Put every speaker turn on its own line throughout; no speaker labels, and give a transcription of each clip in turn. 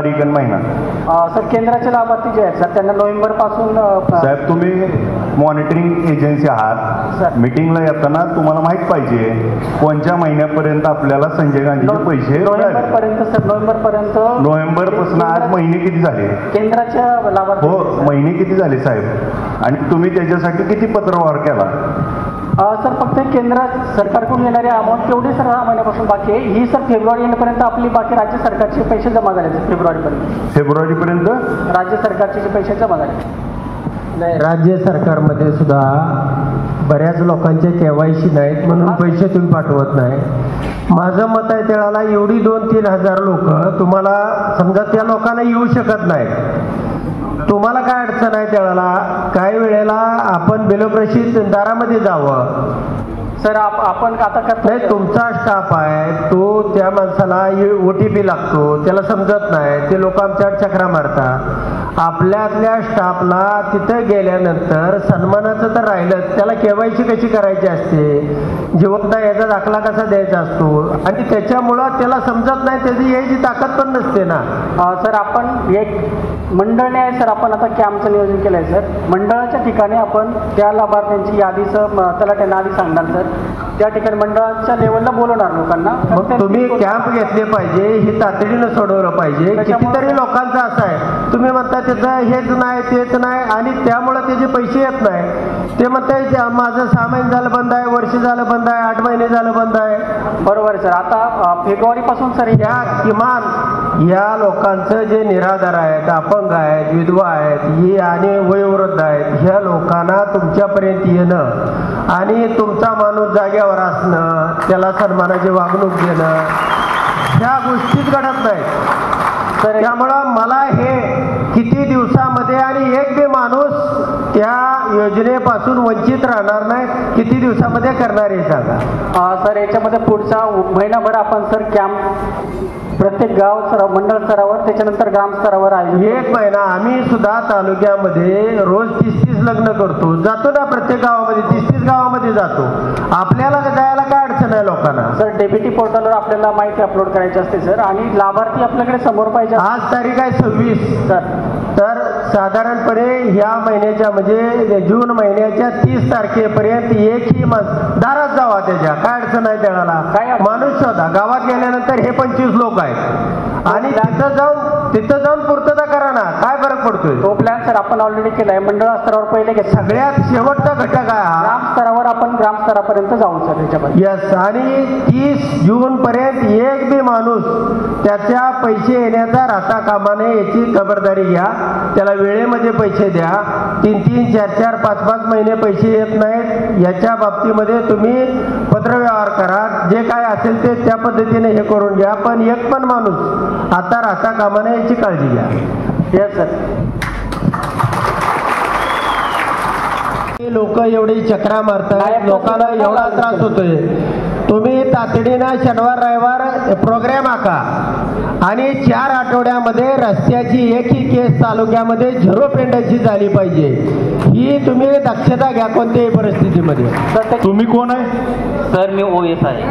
तारीख आणि महिना?
सर केंद्राचे लाभार्थी जे आहेत सर त्यांना नोव्हेंबर पासून
साहेब तुम्ही मॉनिटरिंग एजन्सी आहात, मीटिंगला येताना तुम्हाला माहित पाहिजे कोणत्या महिन्यापर्यंत आपल्याला संजय गांधीचे पैसे
नोव्हेंबर पर्यंत सर,
नोव्हेंबर पासून आज महिने किती झाले
केंद्राच्या लाभार्थी?
हो, महिने किती झाले साहेब, आणि तुम्ही त्याच्यासाठी किती पत्रव्यवहार केला?
सर फक्त केंद्र सरकारकडून येणारी अमाऊंट तेवढी सर 6 महिन्यापासून बाकी आहे. ही सर फेब्रुवारी एंडपर्यंत आपली बाकी राज्य सरकारचे पैसे जमा झाले
फेब्रुवारीपर्यंत
राज्य सरकारचे पैसे जमा झाले.
नाही, राज्य सरकारमध्ये सुद्धा बऱ्याच लोकांचे KYC नाहीत म्हणून पैसे तुम्ही पाठवत नाही. माझं मत आहे त्याला एवढी 2-3 हजार लोक तुम्हाला समजा त्या लोकांना येऊ शकत नाहीत, तुम्हाला काय अडचण आहे त्यावेळेला? काही वेळेला आपण बेलोप्रशीत दारामध्ये जावं
सर. आपण आता
नाही, तुमचा स्टाफ आहे तो त्या माणसाला OTP लागतो, त्याला समजत नाही, ते लोक आमच्यावर चक्रा मारतात. आपल्यातल्या स्टाफला तिथं गेल्यानंतर सन्मानाचं तर राहिलं, त्याला KYC कशी करायची असते, जिवंत याचा दाखला कसा द्यायचा असतो, आणि त्याच्यामुळं त्याला समजत नाही, त्याची यायची ताकद पण नसते ना.
सर आपण एक मंडळने आहे सर, आपण आता कॅम्पचं नियोजन केलं आहे सर. मंडळाच्या ठिकाणी आपण त्या लाभार्थ्यांची यादीचं त्याला त्यांना आधी सांगणार सर. त्या ठिकाणी मंडळाच्या लेवलला बोलवणार लोकांना.
मग तुम्ही कॅम्प घेतले पाहिजे, हे तातडीनं सोडवलं पाहिजे. कितीतरी लोकांचं असं आहे, तुम्ही म्हणता त्याचं हेच नाही तेच नाही, आणि त्यामुळं त्याचे पैसे येत नाही. ते म्हणताय माझं 6 महिने झालं बंद आहे, वर्ष झालं बंद आहे, 8 महिने झालं बंद आहे.
बरोबर आहे सर. आता फेब्रुवारीपासून सर
ह्या किमान या लोकांचं जे निराधार आहेत, अपंग आहेत, विधवा आहेत, ही आणि वयोवृद्ध आहेत, ह्या लोकांना तुमच्यापर्यंत येणं आणि तुमचा माणूस जाग्यावर असणं, त्याला सन्मानाची वागणूक देणं, ह्या गोष्टीच घडत नाहीत तर. त्यामुळं मला हे किती दिवसामध्ये आणि एक बी माणूस त्या योजनेपासून वंचित राहणार नाही, किती दिवसामध्ये करणार आहे सांगा
सर. याच्यामध्ये पुढचा महिनाभर आपण सर कॅम्प प्रत्येक गाव मंडळ स्तरावर, त्याच्यानंतर ग्राम स्तरावर आहे.
1 महिना आम्ही सुद्धा तालुक्यामध्ये रोज 30-30 लग्न करतो, जातो ना प्रत्येक गावामध्ये, 30-30 गावामध्ये जातो. आपल्याला जायला काय अडचण आहे लोकांना?
सर DBT पोर्टलवर आपल्याला माहिती अपलोड करायची असते सर, आणि लाभार्थी आपल्याकडे समोर पाहिजे.
आज तारीख आहे 26 तर साधारणपणे ह्या महिन्याच्या म्हणजे जून महिन्याच्या 30 तारखेपर्यंत एकही दारात जावा त्याच्या, काय अडचण आहे त्याला? काय माणूस शोधा. गावात गेल्यानंतर हे 25 लोक आहेत आणि तिथं जाऊन पूर्तता करा ना, काय फरक पडतोय?
तो प्लॅन सर आपण ऑलरेडी केलाय. मंडळ स्तरावर पहिले घेत,
सगळ्यात शेवटचा घटक आहे हा.
ग्राम स्तरावर आपण ग्राम स्तरापर्यंत जाऊ सर त्याच्यामध्ये.
यस, आणि 30 जून पर्यंत एक बी माणूस त्याच्या पैसे येण्याचा राहता कामा नये याची खबरदारी घ्या. त्याला वेळेमध्ये पैसे द्या. 3-3, 4-4, 5-5 महिने पैसे येत नाहीत, याच्या बाबतीमध्ये तुम्ही पत्रव्यवहार करा. जे काय असेल ते त्या पद्धतीने हे करून घ्या, पण एक पण माणूस आता राहता कामा नये याची काळजी घ्या.
Yes sir.
लोक एवढी चक्रा मारतात, लोकांना एवढा त्रास होतोय. तुम्ही तातडीनं शनिवार रविवार प्रोग्राम आखा आणि 4 आठवड्यामध्ये रस्त्याची एकही केस तालुक्यामध्ये 0 पेंडाची झाली पाहिजे. ही तुम्ही दक्षता घ्या कोणत्याही परिस्थितीमध्ये.
तुम्ही कोण आहे
सर? मी OS आहे.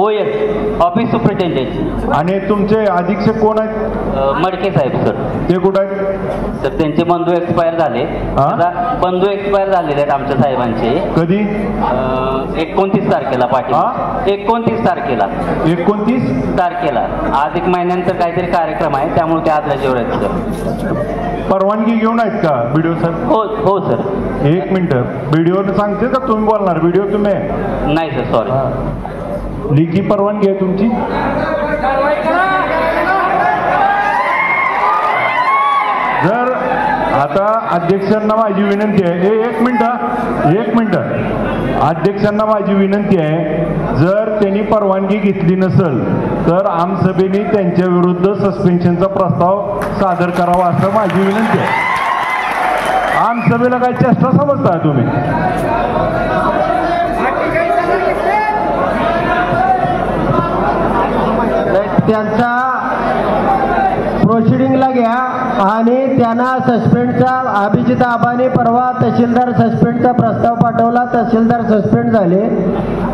OS office superintendent.
आणि तुमचे अधीक्षक कोण आहेत?
मडके साहेब सर.
ते कुठं आहेत
तर त्यांचे बंधू एक्सपायर झाले. बंधू एक्सपायर झालेले आहेत आमच्या साहेबांचे.
कधी?
29 तारखेला पाठी 29 तारखेला
29
तारखेला. आज 1 महिन्यानंतर काहीतरी कार्यक्रम आहे, त्यामुळे ते आदल्या जेवढ आहेत सर.
परवानगी घेऊन आहेत का व्हिडिओ सर?
हो सर.
1 मिनिट, व्हिडिओ सांगते का तुम्ही बोलणार? व्हिडिओ तुम्ही?
नाही सर, सॉरी.
लेखी परवानगी आहे तुमची? जर आता अध्यक्षांना माझी विनंती आहे, 1 मिनिट अध्यक्षांना माझी विनंती आहे, जर त्यांनी परवानगी घेतली नसेल तर आमसभेने त्यांच्या विरुद्ध सस्पेन्शनचा प्रस्ताव सादर करावा असं माझी विनंती आहे. आमसभेला काय चेष्टा समजता तुम्ही?
त्यांचा प्रोसिडिंगला घ्या आणि त्यांना सस्पेंडचा अभिजित आबाने परवा तहसीलदार सस्पेंडचा प्रस्ताव पाठवला, तहसीलदार सस्पेंड झाले.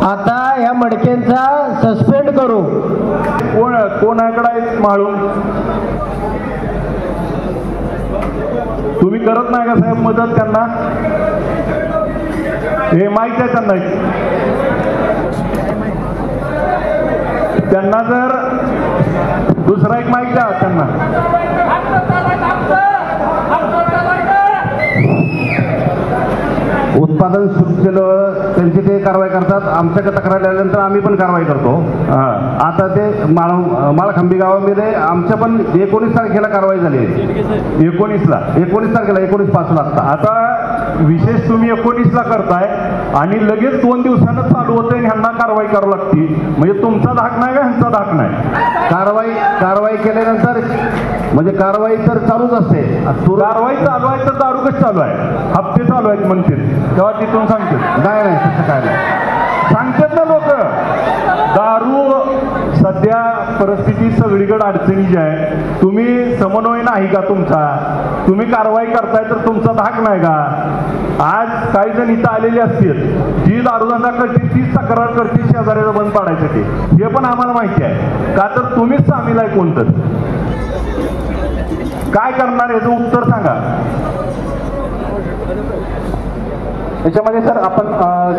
आता या मडकेंचा सस्पेंड करू.
कोणाकडे आहेत माळून? तुम्ही करत नाही का साहेब मदत त्यांना? हे माहिती आहे त्यांना जर दुसरा एक माहिती द्या त्यांना.
उत्पादन सुरू केलं त्यांची ते कारवाई करतात. आमच्याकडे तक्रार आल्यानंतर आम्ही पण कारवाई करतो. आता ते माळखंबी गावामध्ये आमच्या पण 19 तारखेला कारवाई झाली.
19
तारखेला 19/5
आता विशेष तुम्ही 19ला करताय आणि लगेच 2 दिवसानं चालू होतंय आणि ह्यांना कारवाई करावी लागते. म्हणजे तुमचा धाक नाही का ह्यांचा धाक नाही?
कारवाई केल्यानंतर म्हणजे कारवाई तर चालूच असते.
कारवाई चालू आहे तर दारू कशी चालू आहे? हप्ते चालू आहेत म्हणते तेव्हा तिथून सांगतात.
नाही तसं काय नाही
सांगतात ना लोक. दारू सध्या परिस्थिती सगळीकडे अडचणीची आहे. तुम्ही समन्वय नाही का तुमचा? तुम्ही कारवाई करताय तर तुमचा धाक नाही का? आज काही जण इथं आलेले असतील जी दारूधंदा करतील तीच तक्रार करतील शेजाऱ्याला बंद पाडायसाठी. हे पण आम्हाला माहिती आहे का? तर तुम्हीच सामील आहे कोणतं. काय करणार याचं उत्तर सांगा.
याच्यामध्ये सर आपण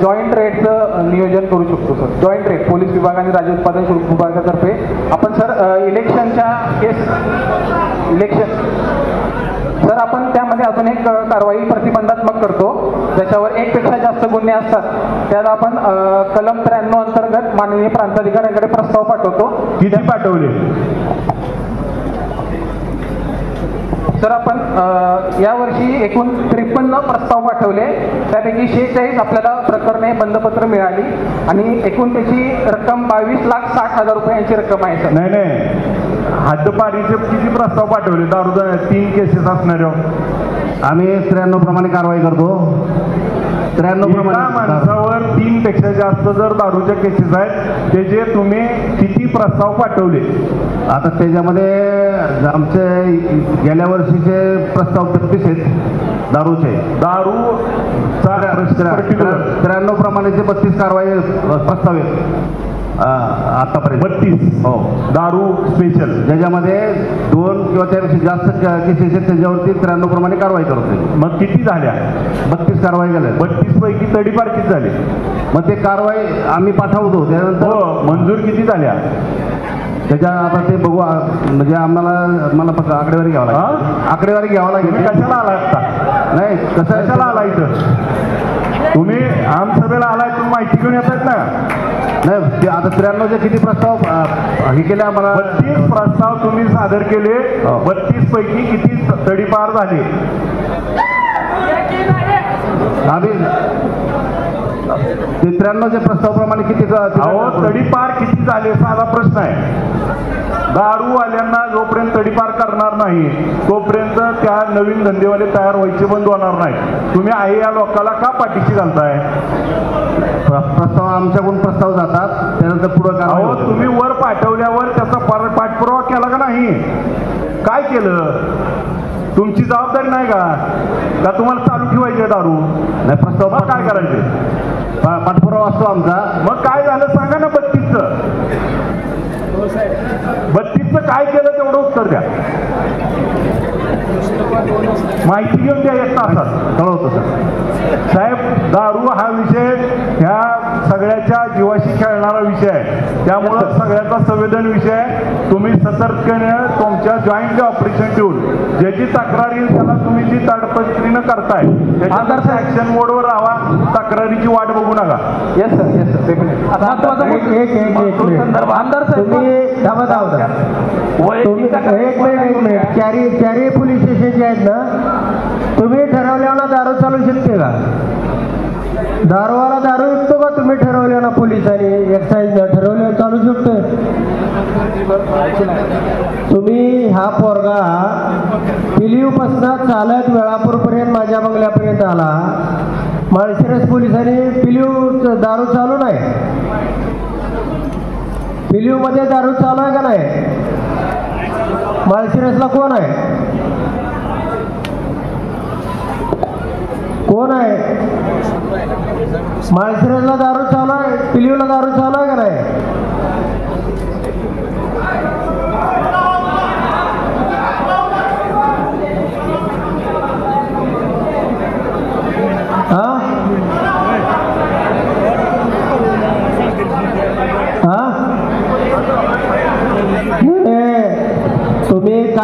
जॉईंट रेटचं नियोजन करू शकतो सर. जॉईंट रेट पोलीस विभाग आणि राज्य उत्पादन शुल्क विभागातर्फे आपण सर इलेक्शन सर आपण त्यामध्ये अजून एक कारवाई प्रतिबंधात्मक करतो. ज्याच्यावर 1 पेक्षा जास्त गुन्हे असतात त्याला आपण कलम 93 अंतर्गत माननीय प्रांताधिकाऱ्यांकडे प्रस्ताव पाठवतो.
किती पाठवले
सर? आपण यावर्षी एकूण 53 प्रस्ताव पाठवले. त्यापैकी 46 आपल्याला प्रकरणे बंदपत्र मिळाली आणि एकूण त्याची रक्कम 22,60,000 रुपयांची रक्कम आहे सर.
नाही हद्दपारीचे किती प्रस्ताव पाठवले? दारू 3 केसेस असणाऱ्या
आम्ही 93 प्रमाणे कारवाई करतो. 93
माणसावर 3 पेक्षा जास्त जर दारूच्या केसेस आहेत त्याचे तुम्ही किती प्रस्ताव पाठवले?
आता त्याच्यामध्ये आमचे गेल्या वर्षीचे प्रस्ताव 33 आहेत दारूचे. 93 प्रमाणेचे 32 कारवाई प्रस्ताव आहेत आतापर्यंत.
32
हो.
दारू स्पेशल
ज्याच्यामध्ये 2 किंवा त्यापेक्षा जास्त केसेस आहेत त्याच्यावरती 93 प्रमाणे कारवाई करतो.
मग किती झाल्या?
32 कारवाई झाल्या.
32 पैकी तडीपार किती झाली?
मग ते कारवाई आम्ही पाठवतो. त्यानंतर
मंजूर किती झाल्या?
त्याच्या आता ते बघू. म्हणजे मला फक्त आकडेवारी घ्यावं लागेल. आकडेवारी घ्यावं लागेल.
कशाला आला असता?
नाही
कशाला आला इथं? तुम्ही आमसभेला आलाय तुम्ही माहिती घेऊन येतात ना?
नाही ते आता 93चे किती प्रस्ताव हे केले आम्हाला?
32 प्रस्ताव तुम्ही सादर केले. 32 पैकी किती तडीपार झाले?
आम्ही ते 93च्या प्रस्तावाप्रमाणे किती
तडीपार किती झाले? साधा प्रश्न आहे. दारूवाल्यांना जोपर्यंत तडीपार करणार नाही तोपर्यंत त्या नवीन धंदेवाले तयार व्हायचे बंद होणार नाही. तुम्ही आहे या लोकांना का पाठीशी घालताय?
प्रस्ताव आमच्याकडून प्रस्ताव जातात त्यानंतर पुढे
तुम्ही वर पाठवल्यावर त्याचा पाठपुरावा केला का नाही? काय केलं? तुमची जबाबदारी नाही का तुम्हाला चालू ठेवायचे दारू?
नाही प्रस्ताव
काय करायचे?
पाठपुरावा असतो आमचा.
मग काय झालं सांगा ना. 32चं काय केलं तेवढं उत्तर द्या. माहिती घेऊन द्या 1 तासात कळवतो सर. साहेब दारू हा विषय ह्या सगळ्याच्या जीवाशी खेळणारा विषय आहे. त्यामुळं सगळ्याचा संवेदन विषय आहे. तुम्ही सतर्कपणे तुमच्या जॉईंट ऑपरेशन ठेवून ज्याची तक्रार येईल त्याला तुम्ही जी ताडपत्रीनं करताय त्याच्या ऍक्शन मोडवर राहा. तक्रारीची वाट बघू नका.
Yes sir.
चारही पोलीस स्टेशन जे आहेत ना तुम्ही ठरवल्याला दारू चालू शकते का? दारूवाला दारू विकतो का? तुम्ही ठरवल्याला पोलिसांनी एक्साईजनं ठरवल्यावर चालू शकतो. तुम्ही हा पोरगा पिलीवपासून चालत वेळापूरपर्यंत माझ्या बंगल्यापर्यंत आला. माळशिरस पोलिसांनी पिलीव दारू चालू नाही. पिलीवमध्ये दारू चालू आहे का नाही? माळशिरसला कोण आहे? कोण आहे? माळशिरसला दारू चालू आहे. पिलीवला दारू चालू आहे का नाही?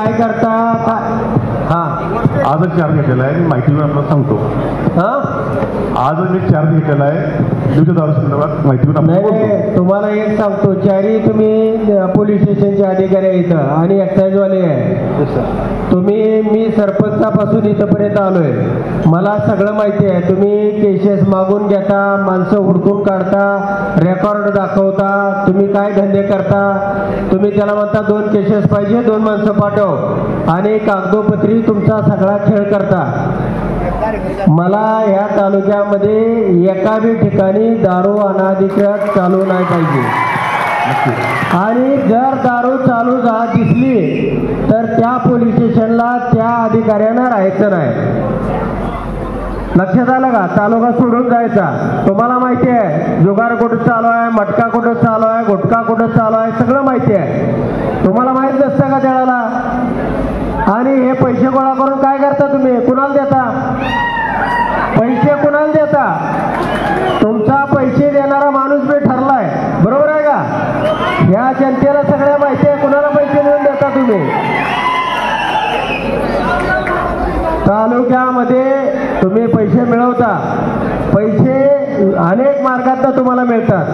काय करता
आजच चार्ज घेतलेला आहे, मी माहिती आपल्याला सांगतो. आजच मी चार्ज घेतलेला आहे दुसऱ्या दारू संदर्भात माहिती
नाही. तुम्हाला एक सांगतो, चारी तुम्ही पोलीस स्टेशनचे अधिकारी आहे इथं आणि एक्साईजवाले आहे. तुम्ही मी सरपंचापासून इथंपर्यंत आलोय, मला सगळं माहिती आहे. तुम्ही केसेस मागून घेता, माणसं हुडकून काढता, रेकॉर्ड दाखवता, तुम्ही काय धंदे करता. तुम्ही त्याला म्हणता 2 केसेस पाहिजे, 2 माणसं पाठव आणि कागदोपत्री तुमचा सगळा खेळ करता. मला ह्या तालुक्यामध्ये एका बी ठिकाणी दारू अनाधिकृत चालू नाही पाहिजे. आणि जर दारू चालू दिसली तर त्या पोलीस स्टेशनला त्या अधिकाऱ्यांना राहायचं नाही. लक्षात आलं का? तालुका सोडून जायचा. तुम्हाला माहिती आहे जुगार कुठं चालू आहे, मटका कुठं चालू आहे, गुटखा कुठं चालू आहे, सगळं माहिती आहे. तुम्हाला माहित नसतं का त्याला? आणि हे पैसे गोळा करून काय करता तुम्ही? कुणाला देता पैसे? कुणाला देता? तुमचा पैसे देणारा माणूस बी ठरलाय, बरोबर आहे का? या जनतेला सगळ्या माहिती आहे कुणाला पैसे देऊन देता तुम्ही. तालुक्यामध्ये तुम्ही पैसे मिळवता, पैसे अनेक मार्गातनं तुम्हाला मिळतात,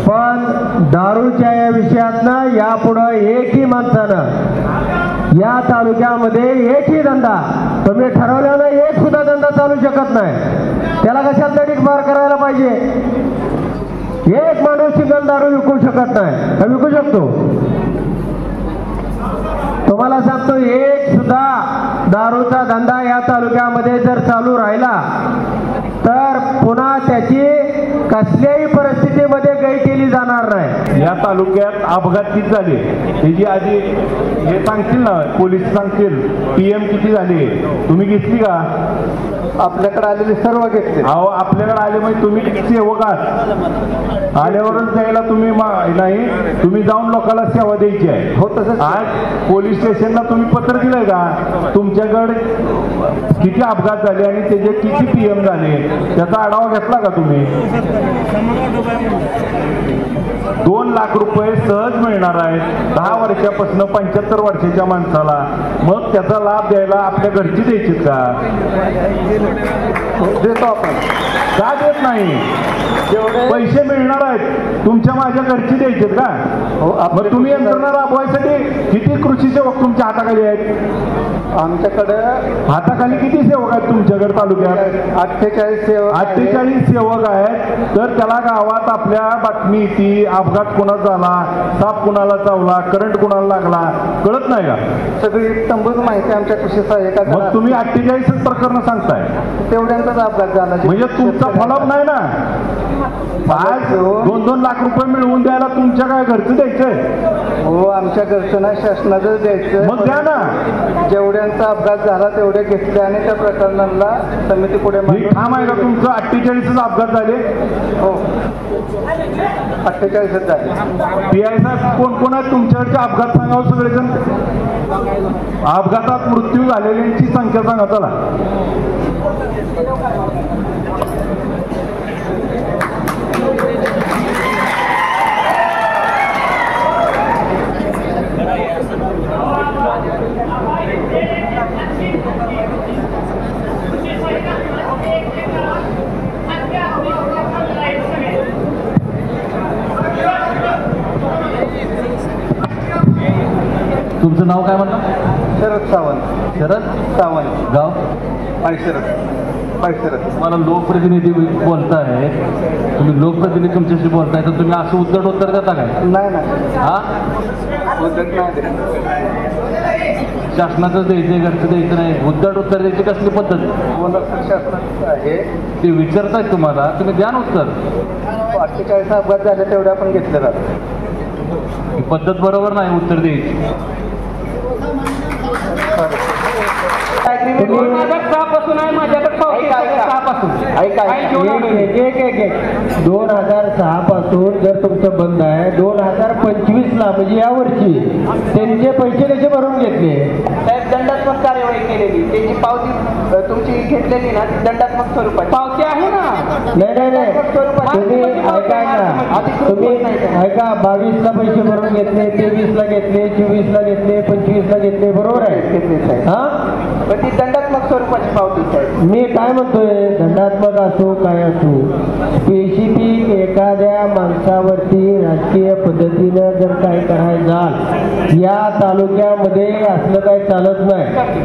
पण दारूच्या या विषयातनं यापुढं एकही माणसानं या तालुक्यामध्ये एकही धंदा तुम्ही ठरवल्यानं एक सुद्धा धंदा चालू शकत नाही. त्याला कशात तरी पार करायला पाहिजे. एक माणूस सिंगल दारू विकू शकत नाही का? विकू शकतो? तुम्हाला सांगतो, एक सुद्धा दारूचा धंदा या तालुक्यामध्ये जर चालू राहिला तर पुन्हा त्याची कसल्याही परिस्थितीमध्ये गय केली जाणार नाही.
या तालुक्यात अपघात किती झाले त्याची आधी हे सांगतील ना, पोलीस सांगतील. PM किती झाले तुम्ही घेतली का?
आपल्याकडे आलेले सर्व घेतले.
अहो आपल्याकडे आले म्हणजे तुम्ही सेवक आहात, आल्यावरच द्यायला तुम्ही नाही, तुम्ही जाऊन लोकांना सेवा द्यायची आहे.
हो तसंच.
आज पोलीस स्टेशनला तुम्ही पत्र दिलंय का? तुमच्याकडे किती अपघात झाले आणि त्याचे किती PM झाले त्याचा आढावा घेतला का तुम्ही? 2 लाख रुपये सहज मिळणार आहेत 10 वर्षापासून 75 वर्षाच्या माणसाला. मग त्याचा लाभ द्यायला आपल्या घरची द्यायची का?
देतो आपण.
का देत नाही?
जेवढे
पैसे मिळणार आहेत तुमच्या माझ्या घरची द्यायचे का? मग तुम्ही यंत्रणा राबवायसाठी किती कृषी सेवक तुमच्या हाताखाली आहेत?
आमच्याकडं
हाताखाली किती सेवक आहेत तुमच्याकडे तालुक्यात?
48 सेवक.
48 सेवक आहेत. तर त्याला गावात आपल्या बातमी येते, अपघात कुणाचा झाला, साप कुणाला चावला, करंट कुणाला लागला, कळत नाही का?
सगळी तंबूच माहिती आमच्या कृषी सहाय्यकाला.
मग तुम्ही 48 प्रकरण सांगताय,
तेवढ्यांचाच अपघात झाला.
म्हणजे तुमचा फॉलोअप नाही ना. आज 2-2 लाख रुपये मिळवून द्यायला तुमच्या काय घरचं द्यायचंय?
हो आमच्या घरचं नाही, शासनाचं द्यायचं.
मग द्या ना.
जेवढ्यांचा अपघात झाला तेवढे घेतले आणि त्या प्रकरणाला समिती पुढे
ठाम आहे का तुमचं? 48 अपघात झाले?
हो 48 झाले.
PI साहेब कोण कोण आहेत तुमच्याकडचे? अपघात सांगावं सगळेजण. अपघातात मृत्यू झालेल्यांची संख्या सांगा चला.
तुमचं नाव काय म्हणता?
शरद सावंत.
शरद
सावंत.
गाव?
पायशरद.
मला लोकप्रतिनिधी बोलताय, तुम्ही लोकप्रतिनिधी तुमच्याशी बोलताय तर तुम्ही असं उद्धट उत्तर देता काय?
नाही ना.
हा
उद्धट नाही.
शासनाचं द्यायचं, घरचं द्यायचं नाही, उद्धट उत्तर द्यायची कसली पद्धत?
शासनाचं आहे
ते विचारतायत तुम्हाला, तुम्ही द्या ना उत्तर.
48 अपघात झाले तेवढे आपण घेतले जातात.
ही पद्धत बरोबर नाही उत्तर द्यायची.
काहीतरी
तुम्ही 2006 पासून आहे माझ्याकडे पावती आहे, 2006 पासून.
ऐका
काही घेऊन आलो नाही.
एक 2006 पासून जर तुमचं बंद आहे 2025 ला म्हणजे या वर्षी त्यांचे पैसे कसे भरून घेतले?
साहेब दंडात्मक कार्यवाही केलेली त्याची पावती तुमची घेतलेली ना ती दंडात्मक स्वरूपाची
पावती आहे ना.
नाही तुम्ही ऐका ना, तुम्ही ऐका 22 ला पैसे भरून घेतले, 23 ला घेतले, 24 ला घेतले, 25 ला घेतले, बरोबर आहे?
घेतले साहेब.
हा
पण ती दंडात्मक स्वरूपाची पावती साहेब.
मी काय म्हणतोय, दंडात्मक असो काय असो, स्पेसिफिक एखाद्या माणसावरती राजकीय पद्धतीनं जर काय करायचं या तालुक्यामध्ये असलं काय चालत नाही.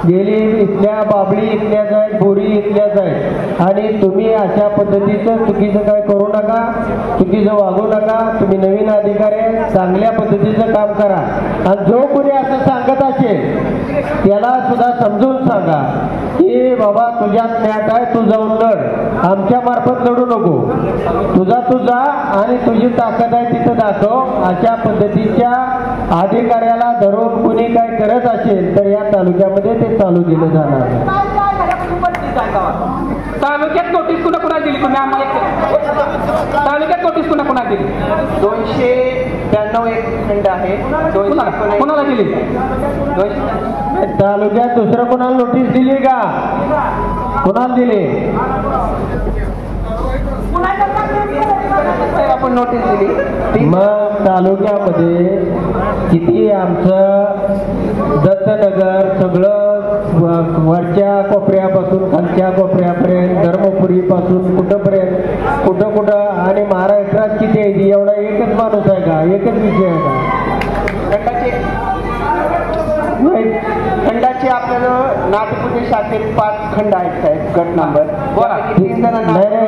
गेली इथल्या बाबळी इथल्याच आहेत, बोरी इथल्याच आहेत आणि तुम्ही अशा पद्धतीचं चुकीचं काय करू नका, चुकीचं वागू नका. तुम्ही नवीन अधिकारी आहे, चांगल्या पद्धतीचं काम करा आणि जो कोणी असं सांगत असेल त्याला सुद्धा समजून सांगा की बाबा तुझ्यात मॅट आहे, तू जाऊन लढ, आमच्या मार्फत लढू नको, तू जा आणि तुझी ताकद आहे तिथं दाखव. अशा पद्धतीच्या अधिकाऱ्याला धरून कुणी काय करत असेल तर या तालुक्यामध्ये ते चालू केलं जाणार आहे.
तालुक्यात नोटीस कुणा कुणा दिली तुम्ही आम्हाला? तालुक्यात नोटीस कुणा कुणा दिली?
292 एक खंड आहे.
कोणाला दिली?
तालुक्यात दुसरं कोणाला नोटीस दिली का? कोणाला दिली?
आपण नोटीस दिली.
मग तालुक्यामध्ये किती आमचं दत्तनगर सगळं वरच्या कोपऱ्यापासून खालच्या कोपऱ्यापर्यंत, धर्मपुरीपासून कुठं आणि महाराष्ट्रात किती आहे? एवढा एकच माणूस आहे का? एकच विषय आहे का?
खंडाचे आपल्याला नाटपुते शाखेत 5 खंड आहेत साहेब, गट नंबर.
नाही,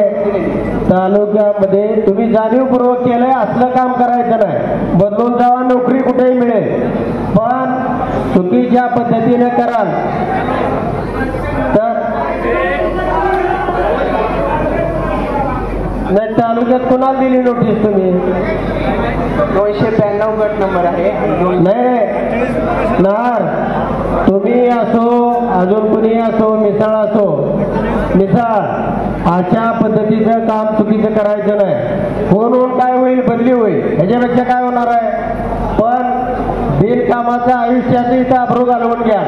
तालुक्यामध्ये तुम्ही जाणीवपूर्वक केलंय असलं काम करायचं नाही. बदलून जावा, नोकरी कुठेही मिळेल, पण चुकीच्या पद्धतीने कराल तर नाही. तालुक्यात कुणाला दिली नोटीस तुम्ही?
292 गट नंबर आहे.
नाही नार, तुम्ही असो अजून कुणी असो, मिसाळ अशा पद्धतीचं काम चुकीचं करायचं नाही. फोन होऊन काय होईल? बदली होईल, ह्याच्यापेक्षा काय होणार आहे? पण बिनकामाचं आयुष्याचं इथं अब्रू घालवून घ्या.